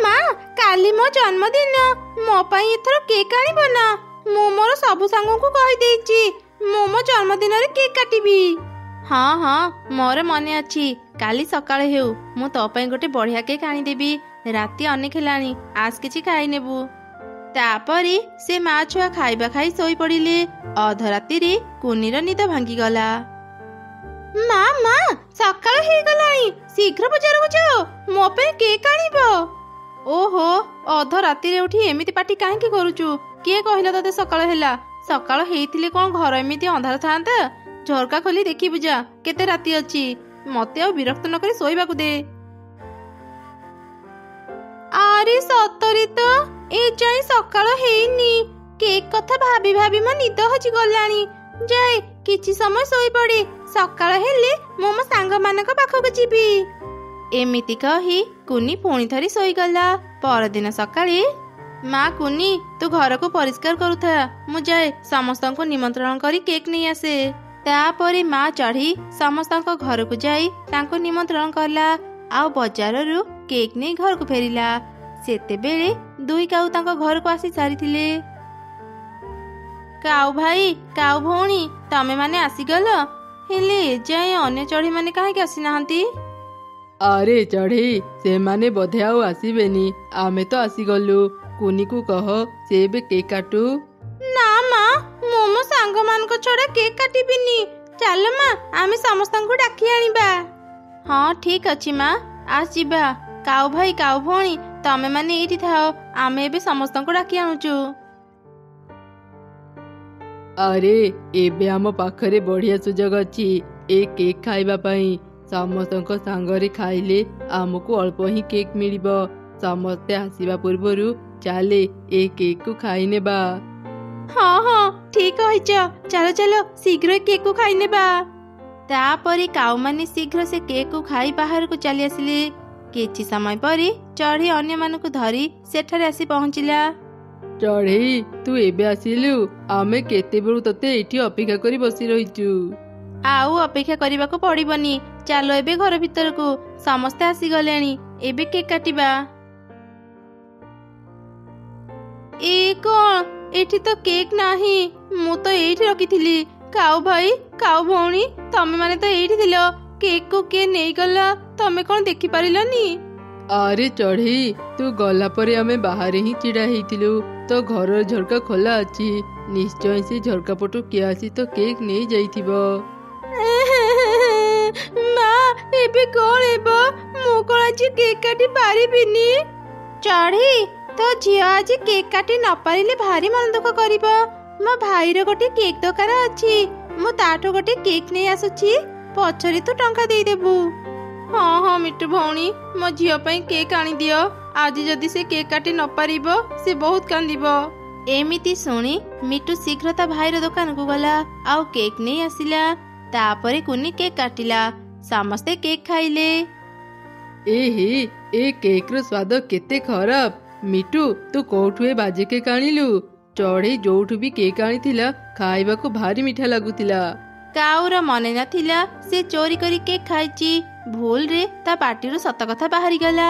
ମା କାଲି ମୋ ଜନ୍ମଦିନ, ମୋ ପାଇଁ ଏଥର କେକ୍ ଆଣିବ ନା? ମୁଁ ମୋର ସବୁ ସାଙ୍ଗଙ୍କୁ କହିଦେଇଛି ମୁଁ ମୋ ଜନ୍ମଦିନରେ କେକ୍ କାଟିବି। ହଁ ହଁ ମୋର ମନେ ଅଛି, କାଲି ସକାଳେ ହେଉ ମୁଁ ତୋ ପାଇଁ ଗୋଟେ ବଢିଆ କେକ୍ ଆଣିଦେବି। ରାତି ଅନେକ ହେଲାଣି, ଆସ କିଛି ଖାଇନେବୁ। ତାପରେ ସେ ମା ଛୁଆ ଖାଇବା ଖାଇ ଶୋଇପଡ଼ିଲେ। ଅଧରାତିରେ କୁନିର ନିଦ ଭାଙ୍ଗିଗଲା। ମା ମା ସକାଳ ହେଇଗଲାଣି, ଶୀଘ୍ର ବଜାରକୁ ଯାଅ, ମୋ ପାଇଁ କେକ୍ ଆଣିବ। ଓହୋ, ଅଧରାତିରେ ଉଠି ଏମିତି ପାଟି କାହିଁକି କରୁଛୁ? କିଏ କହିଲା ତତେ ସକାଳ ହେଲା? ସକାଳ ହେଇଥିଲେ କଣ ଘର ଏମିତି ଅନ୍ଧାର ଥାନ୍ତା? ଝରକା ଖୋଲି ଦେଖିବୁ ଯା, କେତେ ରାତି ଅଛି। ମତେ ଆଉ ବିରକ୍ତ ନକରି ଶୋଇବାକୁ ଦେ। ଆରେ ସତରେ ତ ଏ ଯାଏ ସକାଳ ହେଇନି। କେକ୍ କଥା ଭାବି ଭାବି ମୋ ନିଦ ହଜିଗଲାଣି। ଯାଏ କିଛି ସମୟ ଶୋଇପଡେ, ସକାଳ ହେଲେ ମୁଁ ମୋ ସାଙ୍ଗମାନଙ୍କ ପାଖକୁ ଯିବି। ଏମିତି କହି କୁନି ପୁଣି ଥରେ ଶୋଇଗଲା। ପରଦିନ ସକାଳେ, ମା କୁନି ତୁ ଘରକୁ ପରିଷ୍କାର କରୁଥା, ମୁଁ ଯାଏ ସମସ୍ତଙ୍କୁ ନିମନ୍ତ୍ରଣ କରି କେକ୍ ନେଇ ଆସେ। ତାପରେ ମା ଚଢ଼ି ସମସ୍ତଙ୍କ ଘରକୁ ଯାଇ ତାଙ୍କୁ ନିମନ୍ତ୍ରଣ କଲା ଆଉ ବଜାରରୁ କେକ୍ ନେଇ ଘରକୁ ଫେରିଲା। ସେତେବେଳେ ଦୁଇ କାଉ ତାଙ୍କ ଘରକୁ ଆସି ସାରିଥିଲେ। କାଉ ଭାଇ, କାଉ ଭଉଣୀ, ତମେ ମାନେ ଆସିଗଲ, ହେଲେ ଏଯାଏଁ ଅନ୍ୟ ଚଢ଼େଇ ମାନେ କାହିଁକି ଆସିନାହାନ୍ତି? ଆରେ ଚଢ଼େଇ, ସେମାନେ ବୋଧେ ଆଉ ଆସିବେନି, ଆମେ ତ ଆସିଗଲୁ। କୁନିକୁ କହ ସେ ଏବେ କେକ୍ କାଟୁ। ନା ମା, ମୁଁ ମୋ ସାଙ୍ଗମାନଙ୍କ ଛଡା କେକ୍ କାଟିବିନି। ଚାଲ ମା, ଆମେ ସମସ୍ତଙ୍କୁ ଡାକି ଆଣିବା। ହଁ ଠିକ ଅଛି ମା, ଆସ ଯିବା। କାଉ ଭାଇ, କାଉ ଭଉଣୀ, ତମେ ମାନେ ଏଇଠି ଥାଅ, ଆମେ ଏବେ ସମସ୍ତଙ୍କୁ ଡାକି ଆଣୁଛୁ। ଆରେ ଏବେ ଆମ ପାଖରେ ବଢିଆ ସୁଯୋଗ ଅଛି ଏ କେକ୍ ଖାଇବା ପାଇଁ। ସମସ୍ତଙ୍କ ସାଙ୍ଗରେ ଖାଇଲେ ଆମକୁ ଅଳ୍ପ ହିଁ କେକ୍ ମିଳିବ। ସମସ୍ତେ ଆସିବା ପୂର୍ବରୁ ଚାଲେ ଏ କେକ୍ କୁ ଖାଇନେବା। ହଁ ହଁ ଠିକ କହିଛ, ଚାଲ ଚାଲ ଶୀଘ୍ର କେକ୍ କୁ ଖାଇନେବା। ତାପରେ କାଉମାନେ ଶୀଘ୍ର ସେ କେକ୍ କୁ ଖାଇ ବାହାରକୁ ଚାଲି ଆସିଲେ। କିଛି ସମୟ ପରେ ଚଢ଼େଇ ଅନ୍ୟମାନଙ୍କୁ ଧରି ସେଠାରେ ଆସି ପହଞ୍ଚିଲା। ଚଢ଼େଇ, ତୁ ଏବେ ଆସିଲୁ? ଆମେ କେତେବେଳୁ ତତେ ଏଇଠି ଅପେକ୍ଷା କରି ବସି ରହିଛୁ। ଆଉ ଅପେକ୍ଷା କରିବାକୁ ପଡିବନି, ଚାଲ ଏବେ ଘର ଭିତରକୁ, ସମସ୍ତେ ଆସିଗଲେଣି, ଏବେ କେକ୍ କାଟିବା। ଏ କଣ, ଏଠି ତ କେକ୍ ନାହିଁ, ମୁଁ ତ ଏଇଠି ରଖିଥିଲି। କାଉ ଭାଇ, କାଉ ଭଉଣୀ, ତମେ ମାନେ ତ ଏଇଠି ଥିଲ, କେକ୍ କୁ କିଏ ନେଇଗଲା? ତମେ କଣ ଦେଖିପାରିଲନି? ଆରେ ଚଢ଼େଇ, ତୁ ଗଲା ପରେ ଆମେ ବାହାରେ ହିଁ ଛିଡା ହେଇଥିଲୁ, ତ ଘରର ଝରକା ଖୋଲା ଅଛି। ନିଶ୍ଚୟ ସେ ଝରକା ପଟୁ କିଏ ଆସି ତ କେକ୍ ନେଇ ଯାଇଥିବ। ମା, ଏବେ କଣ ହେବ? ମୁଁ କଣ ଆଜି କେକ୍ କାଟି ପାରିବିନି? ଚଢ଼େଇ, ତୋ ଝିଅ ଆଜି କେକ୍ କାଟି ନ ପାରିଲେ ଭାରି ମନ ଦୁଃଖ କରିବ। ମୋ ଭାଇର ଗୋଟେ କେକ୍ ଦୋକାନ ଅଛି, ମୁଁ ତାଠୁ ଗୋଟେ କେକ୍ ନେଇ ଆସୁଛି, ପଛରେ ତୁ ଟଙ୍କା ଦେଇଦେବୁ। ହଁ ହଁ ମିଟୁ ଭଉଣୀ, ମୋ ଝିଅ ପାଇଁ କେକ୍ ଆଣିଦିଅ। ଆଜି ଯଦି ସେ କେକ୍ କାଟି ନ ପାରିବ, ସେ ବହୁତ କାନ୍ଦିବ। ଏମିତି ଶୁଣି ମିଟୁ ଶୀଘ୍ର ତା ଭାଇର ଦୋକାନକୁ ଗଲା ଆଉ କେକ୍ ନେଇ ଆସିଲା। ତାପରେ କୁନି କେକ୍ କାଟିଲା, ସମସ୍ତେ କେକ୍ ଖାଇଲେ। ଏହେ, ଏ କେକ୍ ର ସ୍ୱାଦ କେତେ ଖରାପ। ମିଟୁ, ତୁ କୋଉଠୁ ଏ ବାଜେ କେକ୍ ଆଣିଲୁ? ଚଢ଼େଇ ଯୋଉଠୁ ବି କେକ୍ ଆଣିଥିଲା ଖାଇବାକୁ ଭାରି ମିଠା ଲାଗୁଥିଲା। କାଉର ମନେ ନଥିଲା ସେ ଚୋରି କରି କେକ୍ ଖାଇଛି। ଭୁଲରେ ତା ପାଟିରୁ ସତ କଥା ବାହାରିଗଲା।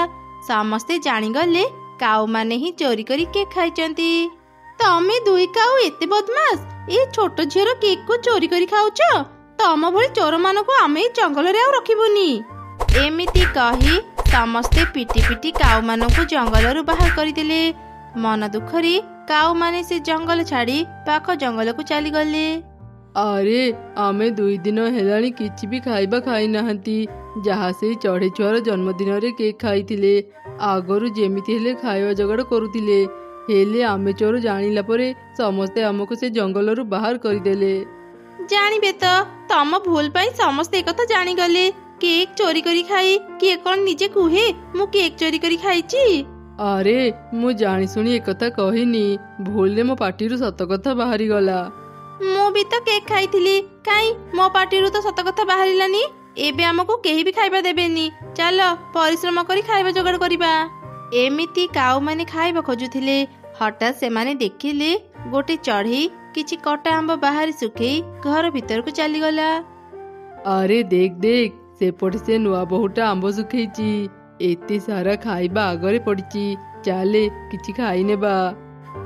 ସମସ୍ତେ ଜାଣିଗଲେ କାଉମାନେ ହିଁ ଚୋରି କରି କେକ୍ ଖାଇଛନ୍ତି। ତମେ ଦୁଇ କାଉ ଏତେ ବଦମାସ, ଏ ଛୋଟ ଝିଅର କେକ୍ କୁ ଚୋରି କରି ଖାଉଛ? ତମ ଭଳି ଚୋରମାନଙ୍କୁ ଆମେ ଏ ଜଙ୍ଗଲରେ ଆଉ ରଖିବୁନି। ଏମିତି କହି ସମସ୍ତେ ପିଟି ପିଟି କାଉମାନଙ୍କୁ ଜଙ୍ଗଲରୁ ବାହାର କରିଦେଲେ। ମନ ଦୁଃଖରେ କାଉମାନେ ସେ ଜଙ୍ଗଲ ଛାଡ଼ି ପାଖ ଜଙ୍ଗଲକୁ ଚାଲିଗଲେ। ଆରେ ଆମେ 2 ଦିନ ହେଲାଣି କିଛି ବି ଖାଇବା ଖାଇନାହାନ୍ତି, ଯାହା ସେଇ ଚଢ଼େଇ ଛୁଆର ଜନ୍ମଦିନରେ କେକ୍ ଖାଇଥିଲେ। ଆଗରୁ ଯେମିତି ହେଲେ ଖାଇବା ଯୋଗାଡ଼ କରୁଥିଲେ, ହେଲେ ଆମେ ଚୋର ଜାଣିଲା ପରେ ସମସ୍ତେ ଆମକୁ ସେ ଜଙ୍ଗଲରୁ ବାହାର କରିଦେଲେ। ଜାଣିବେ ତ, ତମ ଭୁଲ ପାଇଁ ସମସ୍ତେ ଏକଥା ଜାଣିଗଲେ। କେକ୍ ଚୋରି କରି ଖାଇ କିଏ କଣ ନିଜେ କୁହେ ମୁଁ କେକ୍ ଚୋରି କରି ଖାଇଛି? ଆରେ ମୁଁ ଜାଣି ଶୁଣି ଏକଥା କହିନି, ଭୁଲରେ ମୋ ପାଟିରୁ ସତ କଥା ବାହାରିଗଲା। ମୁଁ ବି ତ କେକ୍ ଖାଇଥିଲି, କାଇଁ ମୋ ପାଟିରୁ ତ ସତ କଥା ବାହାରିଲାନି। ଏବେ ଆମକୁ କେହି ବି ଖାଇବା ଦେବେନି, ଚାଲ ପରିଶ୍ରମ କରି ଖାଇବା ଯୋଗାଡ଼ କରିବା। ଏମିତି କାଉମାନେ ଖାଇବା ଖୋଜୁଥିଲେ। ହଠାତ୍ ସେମାନେ ଦେଖିଲେ ଗୋଟେ ଚଢ଼େଇ କିଛି କଟା ଆମ୍ବ ବାହାରେ ଶୁଖେଇ ଘର ଭିତରକୁ ଚାଲିଗଲା। ଆରେ ଦେଖ ଦେଖ, ସେପଟେ ସେ ନୂଆ ବୋହୁଟା ଆମ୍ବ ଶୁଖେଇଛି। ଏତେ ସାରା ଖାଇବା ଆଗରେ ପଡ଼ିଛି, ଚାଲେ କିଛି ଖାଇନେବା।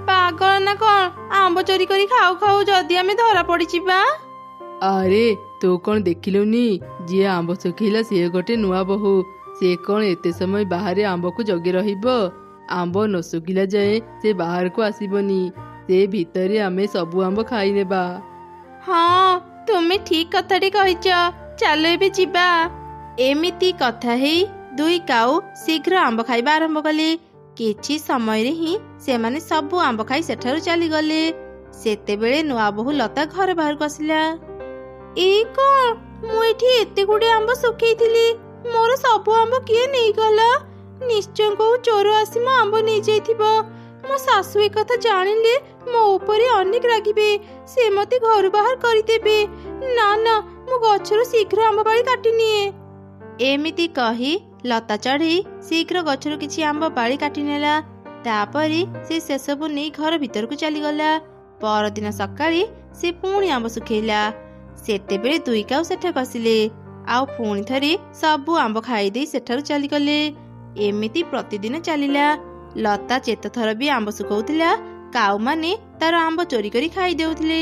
ପାଗଳ ନା କଣ? ଆମ୍ବ ଚୋରି କରି ଖାଉ ଖାଉ ଯଦି ଆମେ ଧରା ପଡ଼ିଯିବା? ଆରେ ତୁ କଣ ଦେଖିଲୁନି, ଯିଏ ଆମ୍ବ ଶୁଖେଇଲା ସିଏ ଗୋଟେ ନୂଆ ବୋହୂ। ସେ କଣ ଏତେ ସମୟ ବାହାରେ ଆମ୍ବକୁ ଜଗି ରହିବ? ଆମ୍ବ ନ ଶୁଖିଲା ଯାଏ ସେ ବାହାରକୁ ଆସିବନି। ସେ ଭିତରେ ଆମେ ସବୁ ଆମ୍ବ ଖାଇନେବା। ହଁ, ତୁମେ ଠିକ କଥାଟି କହିଛ। ଚାଲ ଏବେ ଯିବା। ଏମିତି କଥା ହେଇ ଦୁଇ କାଉ ଶୀଘ୍ର ଆମ୍ବ ଖାଇବା ଆରମ୍ଭ କଲେ। କିଛି ସମୟରେ ହିଁ ସେମାନେ ସବୁ ଆମ୍ବ ଖାଇ ସେଠାରୁ ଚାଲିଗଲେ। ସେତେବେଳେ ନୂଆ ବୋହୂ ଲତା ଘର ବାହାରକୁ ଆସିଲା। ଏଇ କଣ? ମୁଁ ଏଠି ଏତେ ଗୁଡେ ଆମ୍ବ ଶୁଖେଇଥିଲି, ମୋର ସବୁ ଆମ୍ବ କିଏ ନେଇଗଲା? ନିଶ୍ଚୟ କୋଉ ଚୋର ଆସି ମୋ ଆମ୍ବ ନେଇଯାଇଥିବ। ମୋ ଶାଶୁ ଏ କଥା ଜାଣିଲେ ମୋ ଉପରେ ଅନେକ ରାଗିବେ। ସେ ମତେ ଘରୁ ବାହାର କରିଦେବେ। ନା ନା, ମୁଁ ଗଛରୁ ଶୀଘ୍ର ଆମ୍ବ ପାଳି କାଟିନିଏ। ଏମିତି କହି ଲତା ଚଢ଼େଇ ଶୀଘ୍ର ଗଛରୁ କିଛି ଆମ୍ବ ପାଳି କାଟିନେଲା। ତାପରେ ସେ ସେସବୁ ନେଇ ଘର ଭିତରକୁ ଚାଲିଗଲା। ପରଦିନ ସକାଳେ ସେ ପୁଣି ଆମ୍ବ ଶୁଖେଇଲା। ସେତେବେଳେ ଦୁଇ କାଉ ସେଠାକୁ ଆସିଲେ ଆଉ ପୁଣି ଥରେ ସବୁ ଆମ୍ବ ଖାଇଦେଇ ସେଠାରୁ ଚାଲିଗଲେ। ଏମିତି ପ୍ରତିଦିନ ଚାଲିଲା। ଲତା ଯେତେଥର ବି ଆମ୍ବ ଶୁଖଉଥିଲା, କାଉମାନେ ତାର ଆମ୍ବ ଚୋରି କରି ଖାଇଦେଉଥିଲେ।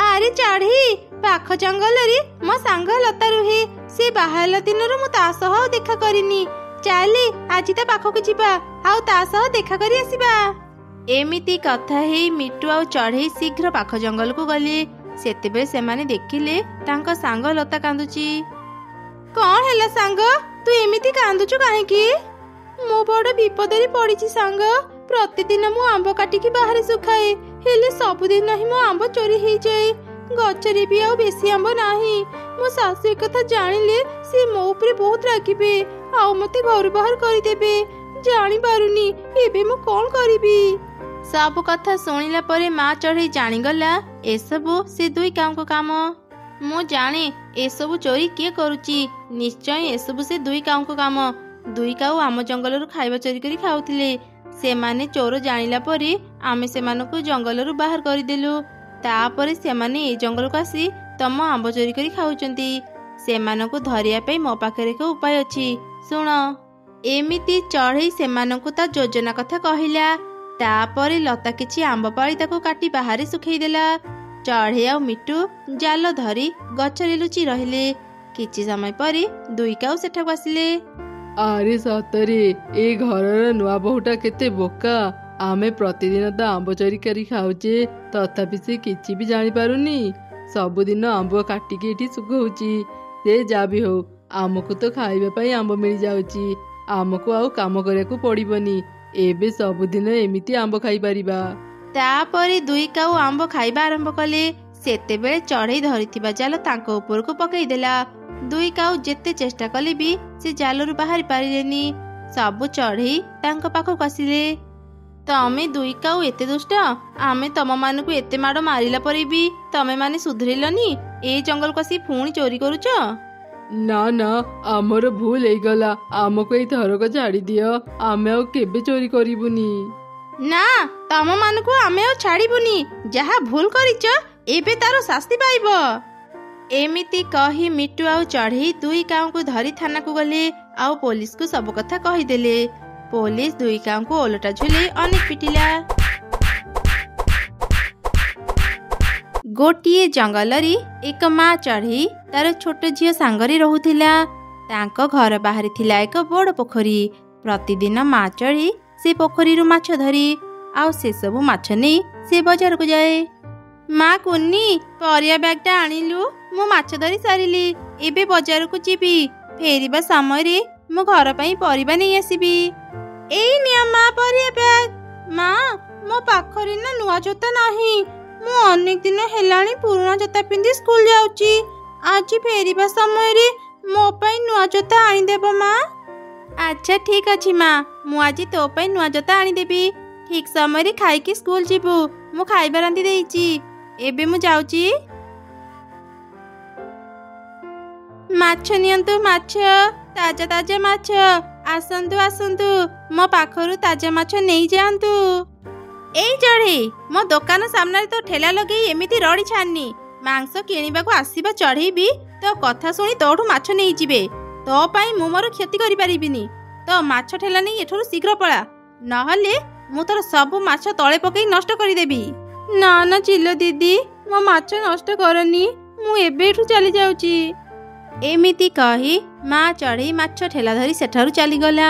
ଆରେ ଚଢ଼େଇ, ପାଖ ଜଙ୍ଗଲରେ ମୋ ସାଙ୍ଗ ଲତା ରୁହେ। ସେ ବାହାରିଲା ଦିନରୁ ମୁଁ ତା ସହ ଆଉ ଦେଖା କରିନି। ଚାଲେ ଆଜି ତା ପାଖକୁ ଯିବା ଆଉ ତା ସହ ଦେଖା କରି ଆସିବା। ଏମିତି କଥା ହେଇ ମିଟୁ ଆଉ ଚଢ଼େଇ ଶୀଘ୍ର ପାଖ ଜଙ୍ଗଲକୁ ଗଲେ। ସେତେବେଳେ ସେମାନେ ଦେଖିଲେ ତାଙ୍କ ସାଙ୍ଗ ଲତା କାନ୍ଦୁଛି। କଣ ହେଲା ସାଙ୍ଗ, ତୁ ଏମିତି କାନ୍ଦୁଛୁ କାହିଁକି? ମୁଁ ବଡ ବିପଦରେ ପଡିଛି ସାଙ୍ଗ। ପ୍ରତିଦିନ ମୁଁ ଆମ୍ବ କାଟିକି ବାହାରେ ଶୁଖାଏ, ହେଲେ ସବୁଦିନ ହିଁ ମୋ ଆମ୍ବ ଚୋରି ହେଇଯାଏ। ଗଛରେ ବି ଆଉ ବେଶୀ ଆମ୍ବ ନାହିଁ। ମୋ ଶାଶୁ ଏ କଥା ଜାଣିଲେ ସେ ମୋ ଉପରେ ବହୁତ ରାଗିବେ ଆଉ ମତେ ଘରୁ ବାହାର କରିଦେବେ। ଜାଣିପାରୁନି ଏବେ ମୁଁ କଣ କରିବି। ସବୁ କଥା ଶୁଣିଲା ପରେ ମା ଚଢ଼େଇ ଜାଣିଗଲା ଏସବୁ ସେ ଦୁଇ କାଉଙ୍କ କାମ। ମୁଁ ଜାଣେ ଏସବୁ ଚୋରି କିଏ କରୁଛି। ନିଶ୍ଚୟ ଏସବୁ ସେ ଦୁଇ କାଉଙ୍କ କାମ। ଦୁଇ କାଉ ଆମ ଜଙ୍ଗଲରୁ ଖାଇବା ଚୋରି କରି ଖାଉଥିଲେ। ସେମାନେ ଚୋର ଜାଣିଲା ପରେ ଆମେ ସେମାନଙ୍କୁ ଜଙ୍ଗଲରୁ ବାହାର କରିଦେଲୁ। ତାପରେ ସେମାନେ ଏ ଜଙ୍ଗଲକୁ ଆସି ତମ ଆମ୍ବ ଚୋରି କରି ଖାଉଛନ୍ତି। ସେମାନଙ୍କୁ ଧରିବା ପାଇଁ ମୋ ପାଖରେ ଏକ ଉପାୟ ଅଛି, ଶୁଣ। ଏମିତି ଚଢ଼େଇ ସେମାନଙ୍କୁ ତା ଯୋଜନା କଥା କହିଲା। ତାପରେ ଲତା କିଛି ଆମ୍ବ ପାଳି ତାକୁ କାଟି ବାହାରେ ଶୁଖେଇଦେଲା। ଚଢ଼େଇ ଆଉ ମିଟୁ ଜାଲ ଧରି ଗଛରେ ଲୁଚି ରହିଲେ। କିଛି ସମୟ ପରେ ଦୁଇ କାଉ ସେଠାକୁ ଆସିଲେ। ଆରେ ସତରେ ଏ ଘରର ନୂଆ ବୋହୂଟା କେତେ ବୋକା। ଆମେ ପ୍ରତିଦିନ ତ ଆମ୍ବ ଚୋରି କରି ଖାଉଛେ, ତଥାପି ସେ କିଛି ବି ଜାଣିପାରୁନି। ସବୁଦିନ ଆମ୍ବ କାଟିକି ଏଠି ଶୁଖଉଛି। ସେ ଯାହା ବି ହଉ, ଆମକୁ ତ ଖାଇବା ପାଇଁ ଆମ୍ବ ମିଳିଯାଉଛି। ଆମକୁ ଆଉ କାମ କରିବାକୁ ପଡ଼ିବନି। ଏବେ ସବୁଦିନ ଏମିତି ଆମ୍ବ ଖାଇପାରିବା। ତାପରେ ଦୁଇ କାଉ ଆମ୍ବ ଖାଇବା ଆରମ୍ଭ କଲେ। ସେତେବେଳେ ଚଢ଼େଇ ଧରିଥିବା ଜାଲ ତାଙ୍କ ଉପରକୁ ପକେଇଦେଲା। ଦୁଇ କାଉ ଯେତେ ଚେଷ୍ଟା କଲେ ବି ସେ ଜାଲରୁ ବାହାରି ପାରିଲେନି। ସବୁ ଚଢ଼େଇ ତାଙ୍କ ପାଖକୁ ଆସିଲେ। ତମେ ଦୁଇ କାଉ ଏତେ ଦୁଷ୍ଟ, ଆମେ ତମମାନଙ୍କୁ ଏତେ ମାଡ଼ ମାରିଲା ପରେ ବି ତମେ ମାନେ ସୁଧୁରିଲନି। ଏ ଜଙ୍ଗଲକୁ ଆସି ପୁଣି ଚୋରି କରୁଛ? ନା ନା, ଆମର ଭୁଲ ହେଇଗଲା। ଆମକୁ ଏଇ ଥରକ ଛାଡ଼ି ଦିଅ। ଆମେ ଆଉ କେବେ ଚୋରି କରିବୁନି। ନା, ତମମାନଙ୍କୁ ଆମେ ଆଉ ଛାଡ଼ିବୁନି। ଯାହା ଭୁଲ କରିଛ ଏବେ ତାର ଶାସ୍ତି ପାଇବ। ଏମିତି କହି ମିଟୁ ଆଉ ଚଢ଼େଇ ଦୁଇ କାଉଙ୍କୁ ଧରି ଥାନାକୁ ଗଲେ ଆଉ ପୋଲିସକୁ ସବୁ କଥା କହିଦେଲେ। ପୋଲିସ ଦୁଇ କାଉଙ୍କୁ ଓଲଟା ଝୁଲେଇ ଅନେକ ପିଟିଲା। ଗୋଟିଏ ଜଙ୍ଗଲରେ ଏକ ମା ଚଢ଼େଇ ତାର ଛୋଟ ଝିଅ ସାଙ୍ଗରେ ରହୁଥିଲା। ତାଙ୍କ ଘର ବାହାରେ ଥିଲା ଏକ ବଡ଼ ପୋଖରୀ। ପ୍ରତିଦିନ ମା ଚଢ଼େଇ ସେ ପୋଖରୀରୁ ମାଛ ଧରି ଆଉ ସେସବୁ ମାଛ ନେଇ ସେ ବଜାରକୁ ଯାଏ। ମା କୁନି, ପରିବା ବ୍ୟାଗଟା ଆଣିଲୁ। ମୁଁ ମାଛ ଧରି ସାରିଲି। ଏବେ ବଜାରକୁ ଯିବି। ଫେରିବା ସମୟରେ ମୁଁ ଘର ପାଇଁ ପରିବା ନେଇ ଆସିବି। ଏଇ ନିଅ ମା ପରିବା ବ୍ୟାଗ। ମା, ମୋ ପାଖରେ ନା ନୂଆ ଜୋତା ନାହିଁ। ମୁଁ ଅନେକ ଦିନ ହେଲାଣି ପୁରୁଣା ଜୋତା ପିନ୍ଧି ସ୍କୁଲ ଯାଉଛି। ଆଜି ଫେରିବା ସମୟରେ ମୋ ପାଇଁ ନୂଆ ଜୋତା ଆଣିଦେବ ମା। ଆଚ୍ଛା ଠିକ ଅଛି ମା, ମୁଁ ଆଜି ତୋ ପାଇଁ ନୂଆ ଜୋତା ଆଣିଦେବି। ଠିକ ସମୟରେ ଖାଇକି ସ୍କୁଲ ଯିବୁ। ମୁଁ ଖାଇବା ରାନ୍ଧି ଦେଇଛି। ଏବେ ମୁଁ ଯାଉଛି। ମାଛ ନିଅନ୍ତୁ, ମାଛ, ତାଜା ତାଜା ମାଛ। ଆସନ୍ତୁ ଆସନ୍ତୁ, ମୋ ପାଖରୁ ତାଜା ମାଛ ନେଇଯାଆନ୍ତୁ। ଏଇ ଚଢ଼େଇ, ମୋ ଦୋକାନ ସାମ୍ନାରେ ତ ଠେଲା ଲଗେଇ ଏମିତି ରଡ଼ି ଛାଡନି। ମାଂସ କିଣିବାକୁ ଆସିବା ଚଢ଼େଇ ବି ତୋ କଥା ଶୁଣି ତୋଠୁ ମାଛ ନେଇଯିବେ। ତୋ ପାଇଁ ମୁଁ ମୋର କ୍ଷତି କରିପାରିବିନି। ତ ମାଛ ଠେଲା ନେଇ ଏଠାରୁ ଶୀଘ୍ର ପଳା, ନହେଲେ ମୁଁ ତୋର ସବୁ ମାଛ ତଳେ ପକେଇ ନଷ୍ଟ କରିଦେବି। ନା ନା ଚିଲ ଦିଦି, ମୋ ମାଛ ନଷ୍ଟ କରନି, ମୁଁ ଏବେ ଏଠୁ ଚାଲି ଯାଉଛି। ଏମିତି କହି ମା ଚଢ଼େଇ ମାଛ ଠେଲା ଧରି ସେଠାରୁ ଚାଲିଗଲା।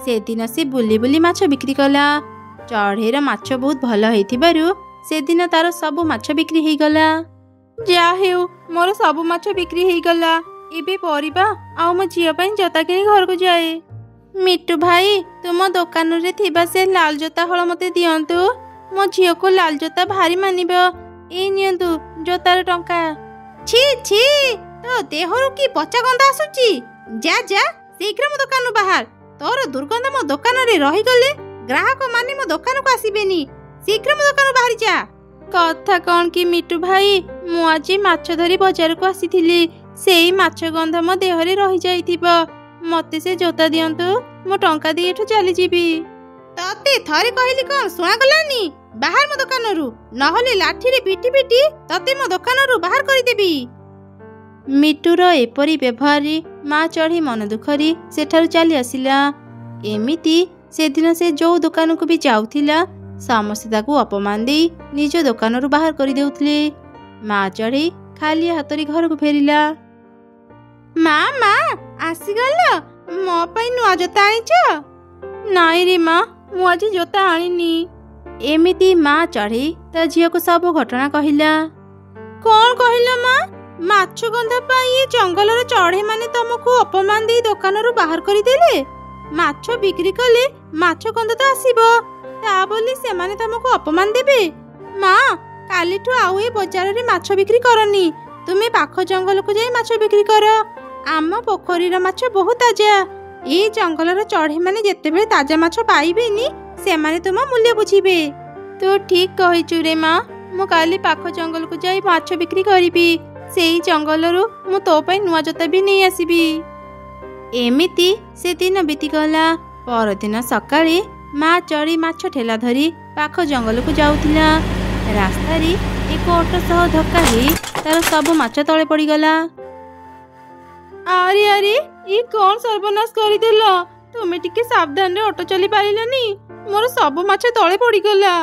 ସେଦିନ ସେ ବୁଲି ବୁଲି ମାଛ ବିକ୍ରି କଲା। ଚଢ଼େଇର ମାଛ ବହୁତ ଭଲ ହେଇଥିବାରୁ ସେଦିନ ତାର ସବୁ ମାଛ ବିକ୍ରି ହେଇଗଲା। ଯାହା ହେଉ ମୋର ସବୁ ମାଛ ବିକ୍ରି ହେଇଗଲା। ଏବେ ପରିବା ଆଉ ମୋ ଝିଅ ପାଇଁ ଜୋତା କିଣି ଘରକୁ ଯାଏ। ମିଟୁ ଭାଇ, ତୁମ ଦୋକାନରେ ଥିବା ସେ ଲାଲ ଜୋତା ହଳ ମୋତେ ଦିଅନ୍ତୁ। ମୋ ଝିଅକୁ ଲାଲ ଜୋତା ଭାରି ମାନିବ। ଏଇ ନିଅନ୍ତୁ ଜୋତାର ଟଙ୍କା। छी छी, ତୋ ଦେହରୁ କି ପଚା ଗନ୍ଧ ଆସୁଛି। ଯା ଯା ଶୀଘ୍ର ମୋ ଦୋକାନରୁ ବାହାର। ତୋର ଦୁର୍ଗନ୍ଧ ମୋ ଦୋକାନରେ ରହିଗଲେ ଗ୍ରାହକ ମାନେ ମୋ ଦୋକାନକୁ ଆସିବେନି। ଶୀଘ୍ର ମୋ ଦୋକାନରୁ ବାହାରି ଯା। କଥା କ'ଣ କି ମିଟୁ ଭାଇ, ମୁଁ ଆଜି ମାଛ ଧରି ବଜାରକୁ ଆସିଥିଲି। ସେଇ ମାଛ ଗନ୍ଧ ମୋ ଦେହରେ ରହିଯାଇଥିବ। ମତେ ସେ ଜୋତା ଦିଅନ୍ତୁ, ମୁଁ ଟଙ୍କା ଦେଇ ଏଠୁ ଚାଲିଯିବି। ତତେ ଥରେ କହିଲି କ'ଣ ଶୁଣାଗଲାନି? ବାହାର ମୋ ଦୋକାନରୁ, ନହେଲେ ଲାଠିରେ ପିଟି ପିଟି ତତେ ମୋ ଦୋକାନରୁ ବାହାର କରିଦେବି। ମିଟୁର ଏପରି ବ୍ୟବହାରରେ ମା ଚଢ଼େଇ ମନ ଦୁଃଖରେ ସେଠାରୁ ଚାଲି ଆସିଲା। ଏମିତି ସେଦିନ ସେ ଯୋଉ ଦୋକାନକୁ ବି ଯାଉଥିଲା ସମସ୍ତେ ତାକୁ ଅପମାନ ଦେଇ ନିଜ ଦୋକାନରୁ ବାହାର କରିଦେଉଥିଲେ। ମା ଚଢ଼େଇ ଖାଲି ହାତରେ ଘରକୁ ଫେରିଲା। ମା ମା ଆସିଗଲ, ମୋ ପାଇଁ ନୂଆ ଜୋତା ଆଣିଛ? ନାଇଁ ରେ ମା, ମୁଁ ଆଜି ଜୋତା ଆଣିନି। ଏମିତି ମା ଚଢ଼େଇ ତା ଝିଅକୁ ସବୁ ଘଟଣା କହିଲା। କ'ଣ କହିଲ ମା? ମାଛ ଗନ୍ଧ ପାଇଁ ଏ ଜଙ୍ଗଲର ଚଢ଼େଇ ମାନେ ତମକୁ ଅପମାନ ଦେଇ ଦୋକାନରୁ ବାହାର କରିଦେଲେ? ମାଛ ବିକ୍ରି କଲେ ମାଛ ଗନ୍ଧ ତ ଆସିବ, ତା ବୋଲି ସେମାନେ ତମକୁ ଅପମାନ ଦେବେ? ମା, କାଲିଠୁ ଆଉ ଏ ବଜାରରେ ମାଛ ବିକ୍ରି କରନି। ତୁମେ ପାଖ ଜଙ୍ଗଲକୁ ଯାଇ ମାଛ ବିକ୍ରି କର। ଆମ ପୋଖରୀର ମାଛ ବହୁତ ତାଜା। ଏ ଜଙ୍ଗଲର ଚଢ଼େଇ ମାନେ ଯେତେବେଳେ ତାଜା ମାଛ ପାଇବେନି ସେମାନେ ତୁମ ମୂଲ୍ୟ ବୁଝିବେ। ତୁ ଠିକ କହିଛୁ ରେ ମା, ମୁଁ କାଲି ପାଖ ଜଙ୍ଗଲକୁ ଯାଇ ମାଛ ବିକ୍ରି କରିବି। ସେଇ ଜଙ୍ଗଲରୁ ମୁଁ ତୋ ପାଇଁ ନୂଆ ଜୋତା ବି ନେଇ ଆସିବି। ଏମିତି ସେଦିନ ବିତିଗଲା। ପରଦିନ ସକାଳେ ମା ଚଢ଼େଇ ମାଛ ଠେଲା ଧରି ପାଖ ଜଙ୍ଗଲକୁ ଯାଉଥିଲା। ରାସ୍ତାରେ ଏକ ଅଟୋ ସହ ଧକ୍କା ହେଇ ତାର ସବୁ ମାଛ ତଳେ ପଡ଼ିଗଲା। ଆରେ ଆରେ, ଏ କ'ଣ ସର୍ବନାଶ କରିଦେଲ? ତୁମେ ଟିକେ ସାବଧାନରେ ଅଟୋ ଚଲେଇ ପାରିଲନି? ମୋର ସବୁ ମାଛ ତଳେ ପଡ଼ିଗଲା।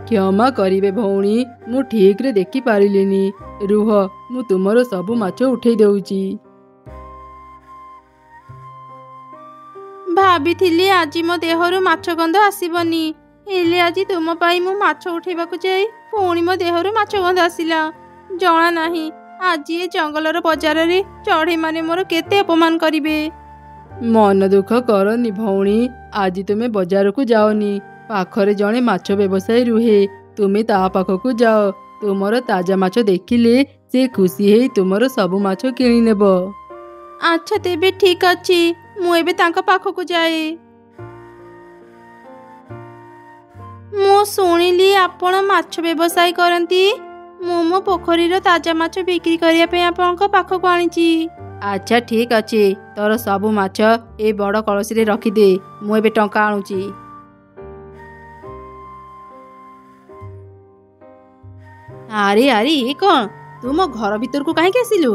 କ୍ଷମା କରିବେ ଭଉଣୀ, ମୁଁ ଠିକରେ ଦେଖି ପାରିଲିନି। ରୁହ, ମୁଁ ତୁମର ସବୁ ମାଛ ଉଠେଇ ଦେଉଛି। ଭାବିଥିଲି ଆଜି ମୋ ଦେହରୁ ମାଛ ଗନ୍ଧ ଆସିବନି, ହେଲେ ଆଜି ତୁମ ପାଇଁ ମୁଁ ମାଛ ଉଠେଇବାକୁ ଯାଇ ପୁଣି ମୋ ଦେହରୁ ମାଛ ଗନ୍ଧ ଆସିଲା। ଜଣା ନାହିଁ ଆଜି ଏ ଜଙ୍ଗଲର ବଜାରରେ ଚଢ଼େଇ ମାନେ ମୋର କେତେ ଅପମାନ କରିବେ। ମନ ଦୁଃଖ କରନି ଭଉଣୀ, ଆଜି ତୁମେ ବଜାରକୁ ଯାଅନି। ପାଖରେ ଜଣେ ମାଛ ବ୍ୟବସାୟୀ ରୁହେ, ତୁମେ ତା ପାଖକୁ ଯାଅ। ତୁମର ତାଜା ମାଛ ଦେଖିଲେ ସେ ଖୁସି ହେଇ ତୁମର ସବୁ ମାଛ କିଣି ନେବ। ଆଚ୍ଛା ତେବେ ଠିକ ଅଛି, ମୁଁ ଏବେ ତାଙ୍କ ପାଖକୁ ଯାଏ। ମୁଁ ଶୁଣିଲି ଆପଣ ମାଛ ବ୍ୟବସାୟ କରନ୍ତି। ମୁଁ ମୋ ପୋଖରୀର ତାଜା ମାଛ ବିକ୍ରି କରିବା ପାଇଁ ଆପଣଙ୍କ ପାଖକୁ ଆଣିଛି। ଆଚ୍ଛା ଠିକ ଅଛି, ତୋର ସବୁ ମାଛ ଏ ବଡ଼ କଳସୀରେ ରଖିଦେ, ମୁଁ ଏବେ ଟଙ୍କା ଆଣୁଛି। ଆରେ ଆରେ, ଏ କ'ଣ? ତୁ ମୋ ଘର ଭିତରକୁ କାହିଁକି ଆସିଲୁ?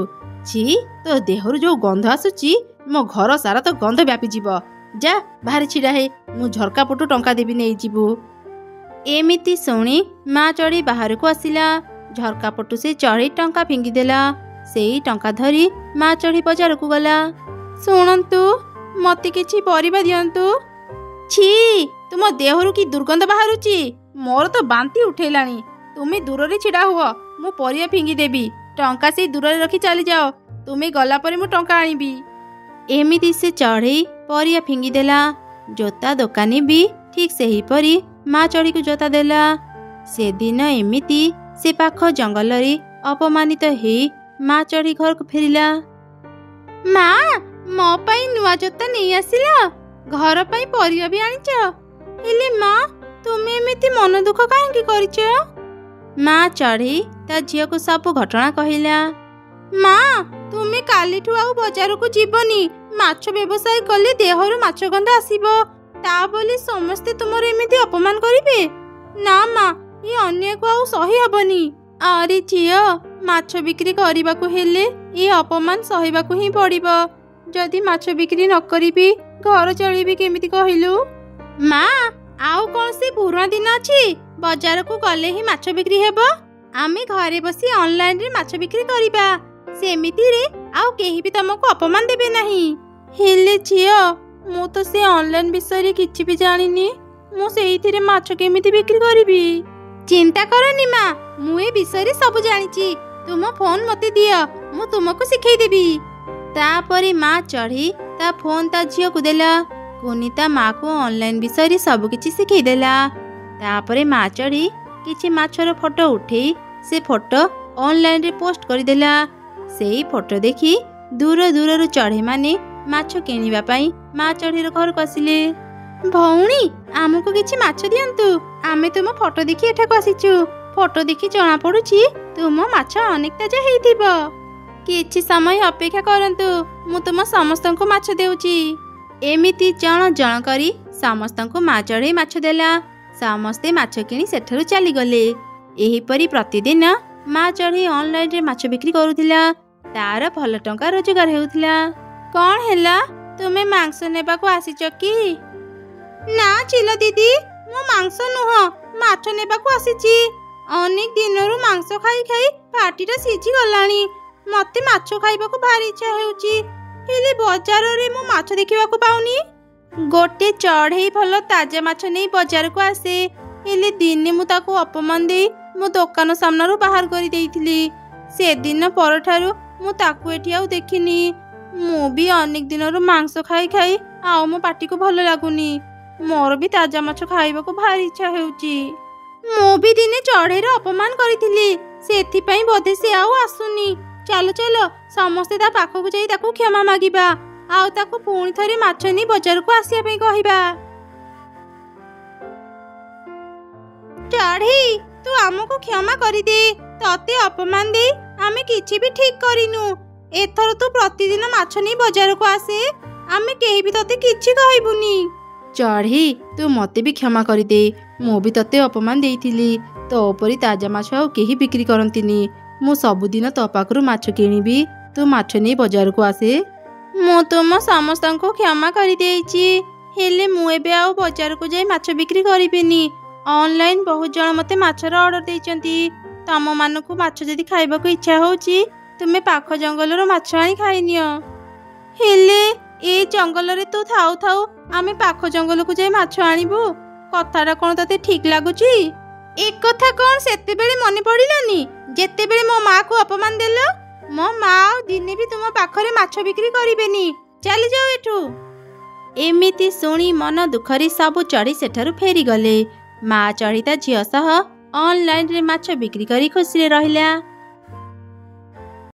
छी, ତୋ ଦେହରୁ ଯୋଉ ଗନ୍ଧ ଆସୁଛି ମୋ ଘର ସାରା ତ ଗନ୍ଧ ବ୍ୟାପିଯିବ। ଯା ବାହାରେ ଛିଡ଼ା ହେ, ମୁଁ ଝରକା ପଟୁ ଟଙ୍କା ଦେବି, ନେଇଯିବୁ। ଏମିତି ଶୁଣି ମା ଚଢ଼େଇ ବାହାରକୁ ଆସିଲା। ଝରକା ପଟୁ ସେ ଚଢ଼େଇ ଟଙ୍କା ଫିଙ୍ଗିଦେଲା। ସେଇ ଟଙ୍କା ଧରି ମା ଚଢ଼େଇ ବଜାରକୁ ଗଲା। ଶୁଣନ୍ତୁ, ମତେ କିଛି ପରିବା ଦିଅନ୍ତୁ। छी, ତୁମ ଦେହରୁ କି ଦୁର୍ଗନ୍ଧ ବାହାରୁଛି, ମୋର ତ ବାନ୍ତି ଉଠେଇଲାଣି। ତୁମେ ଦୂରରେ ଛିଡ଼ା ହୁଅ, ମୁଁ ପରିବା ଫିଙ୍ଗିଦେବି। ଟଙ୍କା ସେଇ ଦୂରରେ ରଖି ଚାଲିଯାଅ, ତୁମେ ଗଲା ପରେ ମୁଁ ଟଙ୍କା ଆଣିବି। ଏମିତି ସେ ଚଢ଼େଇ ପରିବା ଫିଙ୍ଗିଦେଲା। ଜୋତା ଦୋକାନୀ ବି ଠିକ ସେହିପରି ମା ଚଢ଼େଇକୁ ଜୋତା ଦେଲା। ସେଦିନ ଏମିତି ସେ ପାଖ ଜଙ୍ଗଲରେ ଅପମାନିତ ହେଇ ମା ଚଢ଼େଇ ଘରକୁ ଫେରିଲା। ମା, ମୋ ପାଇଁ ନୂଆ ଜୋତା ନେଇ ଆସିଲ, ଘର ପାଇଁ ପରିବା ବି ଆଣିଛ, ହେଲେ ମା ତୁମେ ଏମିତି ମନ ଦୁଃଖ କାହିଁକି କରିଛ? ମା ଚଢ଼େଇ ତା ଝିଅକୁ ସବୁ ଘଟଣା କହିଲା। ମା, ତୁମେ କାଲିଠୁ ଆଉ ବଜାରକୁ ଯିବନି। ମାଛ ବ୍ୟବସାୟ କଲେ ଦେହରୁ ମାଛ ଗନ୍ଧ ଆସିବ, ତା ବୋଲି ସମସ୍ତେ ତୁମର ଏମିତି ଅପମାନ କରିବେ? ନା ମା, ଏ ଅନ୍ୟକୁ ଆଉ ସହି ହବନି। ଆରେ ଝିଅ, ମାଛ ବିକ୍ରି କରିବାକୁ ହେଲେ ଏ ଅପମାନ ସହିବାକୁ ହିଁ ପଡ଼ିବ। ଯଦି ମାଛ ବିକ୍ରି ନ କରିବି ଘର ଚଳିବି କେମିତି କହିଲୁ? ମା, ଆଉ କୌଣସି ପୁରୁଣା ଦିନ ଅଛି ବଜାରକୁ ଗଲେ ହିଁ ମାଛ ବିକ୍ରି ହେବ? ଆମେ ଘରେ ବସି ଅନଲାଇନରେ ମାଛ ବିକ୍ରି କରିବା। ସେମିତିରେ ଆଉ କେହି ବି ତମକୁ ଅପମାନ ଦେବେ ନାହିଁ। ହେଲେ ଝିଅ, ମୁଁ ତ ସେ ଅନଲାଇନ ବିଷୟରେ କିଛି ବି ଜାଣିନି। ମୁଁ ସେଇଥିରେ ମାଛ କେମିତି ବିକ୍ରି କରିବି? ଚିନ୍ତା କରନି ମା, ମୁଁ ଏ ବିଷୟରେ ସବୁ ଜାଣିଛି। ତୁମ ଫୋନ ମତେ ଦିଅ, ମୁଁ ତୁମକୁ ଶିଖେଇଦେବି। ତାପରେ ମା ଚଢ଼େଇ ତା ଫୋନ ତା ଝିଅକୁ ଦେଲା। କୁନି ତା ମାକୁ ଅନଲାଇନ ବିଷୟରେ ସବୁ କିଛି ଶିଖେଇଦେଲା। ତାପରେ ମା ଚଢ଼େଇ କିଛି ମାଛର ଫଟୋ ଉଠେଇ ସେ ଫଟୋ ଅନଲାଇନରେ ପୋଷ୍ଟ କରିଦେଲା। ସେଇ ଫଟୋ ଦେଖି ଦୂର ଦୂରରୁ ଚଢ଼େଇମାନେ ମାଛ କିଣିବା ପାଇଁ ମା ଚଢ଼େଇର ଘରକୁ ଆସିଲେ। ଭଉଣୀ, ଆମକୁ କିଛି ମାଛ ଦିଅନ୍ତୁ। ଆମେ ତୁମ ଫଟୋ ଦେଖି ଏଠାକୁ ଆସିଛୁ। ଫଟୋ ଦେଖି ଜଣା ପଡୁଛି ତୁମ ମାଛ ଅନେକ ତାଜା ହେଇଥିବ। କିଛି ସମୟ ଅପେକ୍ଷା କରନ୍ତୁ, ମୁଁ ତୁମ ସମସ୍ତଙ୍କୁ ମାଛ ଦେଉଛି। ଏମିତି ଜଣ ଜଣ କରି ସମସ୍ତଙ୍କୁ ମା ଚଢ଼େଇ ମାଛ ଦେଲା। ସମସ୍ତେ ମାଛ କିଣି ସେଠାରୁ ଚାଲିଗଲେ। ଏହିପରି ପ୍ରତିଦିନ ମା ଚଢ଼େଇ ଅନଲାଇନରେ ମାଛ ବିକ୍ରି କରୁଥିଲା। ତାର ଭଲ ଟଙ୍କା ରୋଜଗାର ହେଉଥିଲା। କଣ ହେଲା, ତୁମେ ମାଂସ ନେବାକୁ ଆସିଛ କି? ନା ଚିଲ ଦିଦି, ମୁଁ ମାଂସ ନୁହଁ, ମାଛ ନେବାକୁ ଆସିଛି। ଅନେକ ଦିନରୁ ମାଂସ ଖାଇ ଖାଇ ପାଟିଟା ସିଝି ଗଲାଣି। ମତେ ମାଛ ଖାଇବାକୁ ଭାରି ଇଚ୍ଛା ହେଉଛି, ହେଲେ ବଜାରରେ ମୁଁ ମାଛ ଦେଖିବାକୁ ପାଉନି। ଗୋଟେ ଚଢ଼େଇ ଭଲ ତାଜା ମାଛ ନେଇ ବଜାରକୁ ଆସେ, ହେଲେ ଦିନେ ମୁଁ ତାକୁ ଅପମାନ ଦେଇ ମୋ ଦୋକାନ ସାମ୍ନାରୁ ବାହାର କରିଦେଇଥିଲି। ସେଦିନ ପରଠାରୁ ମୁଁ ତାକୁ ଏଠି ଆଉ ଦେଖିନି। ମୁଁ ବି ଅନେକ ଦିନରୁ ମାଂସ ଖାଇ ଖାଇ ଆଉ ମୋ ପାଟିକୁ ଭଲ ଲାଗୁନି। ମୋର ବି ତାଜା ମାଛ ଖାଇବାକୁ ଭାରି ଇଚ୍ଛା ହେଉଛି। ମୁଁ ବି ଦିନେ ଚଢ଼େଇର ଅପମାନ କରିଥିଲି, ସେଥିପାଇଁ ବୋଧେ ସେ ଆଉ ଆସୁନି। ଚାଲ ଚାଲ ସମସ୍ତେ ତା ପାଖକୁ ଯାଇ ତାକୁ କ୍ଷମା ମାଗିବା, ଆଉ ତାକୁ ପୁଣି ଥରେ ମାଛ ନେଇ ବଜାରକୁ ଆସିବା ପାଇଁ କହିବା। ଚଢ଼େଇ, ତୁ ଆମକୁ କ୍ଷମା କରିଦେ। ତତେ ଅପମାନ ଦେଇ ଆମେ କିଛି ବି ଠିକ କରିନୁ। ଏଥର ତୁ ପ୍ରତିଦିନ ମାଛ ନେଇ ବଜାରକୁ ଆସେ, ଆମେ କେହି ବି ତତେ କିଛି କହିବୁନି। ଚଢ଼େଇ, ତୁ ମତେ ବି କ୍ଷମା କରିଦେ। ମୁଁ ବି ତତେ ଅପମାନ ଦେଇଥିଲି। ତୋ ପରି ତାଜା ମାଛ ଆଉ କେହି ବିକ୍ରି କରନ୍ତିନି। ମୁଁ ସବୁଦିନ ତୋ ପାଖରୁ ମାଛ କିଣିବି, ତୁ ମାଛ ନେଇ ବଜାରକୁ ଆସେ। ମୁଁ ତୁମ ସମସ୍ତଙ୍କୁ କ୍ଷମା କରିଦେଇଛି, ହେଲେ ମୁଁ ଏବେ ଆଉ ବଜାରକୁ ଯାଇ ମାଛ ବିକ୍ରି କରିବିନି। ଅନଲାଇନ ବହୁତ ଜଣ ମତେ ମାଛର ଅର୍ଡର ଦେଇଛନ୍ତି। ତମମାନଙ୍କୁ ମାଛ ଯଦି ଖାଇବାକୁ ଇଚ୍ଛା ହଉଛି, ତୁମେ ପାଖ ଜଙ୍ଗଲରୁ ମାଛ ଆଣି ଖାଇନିଅ। ହେଲେ ଏ ଜଙ୍ଗଲରେ ତୁ ଥାଉ ଥାଉ ଆମେ ପାଖ ଜଙ୍ଗଲକୁ ଯାଇ ମାଛ ଆଣିବୁ? କଥାଟା କଣ ତତେ ଠିକ ଲାଗୁଛି? ଏକଥା କଣ ସେତେବେଳେ ମନେ ପଡ଼ିଲାନି ଯେତେବେଳେ ମୋ ମାକୁ ଅପମାନ ଦେଲ? ମୋ ମା ଆଉ ଦିନେ ବି ତୁମ ପାଖରେ ମାଛ ବିକ୍ରି କରିବେନି। ଚାଲିଯାଅ ଏଠୁ। ଏମିତି ଶୁଣି ମନ ଦୁଃଖରେ ସବୁ ଚଢ଼େଇ ସେଠାରୁ ଫେରିଗଲେ। ମା ଚଢ଼େଇ ତା ଝିଅ ସହ ଅନଲାଇନରେ ମାଛ ବିକ୍ରି କରି ଖୁସିରେ ରହିଲା।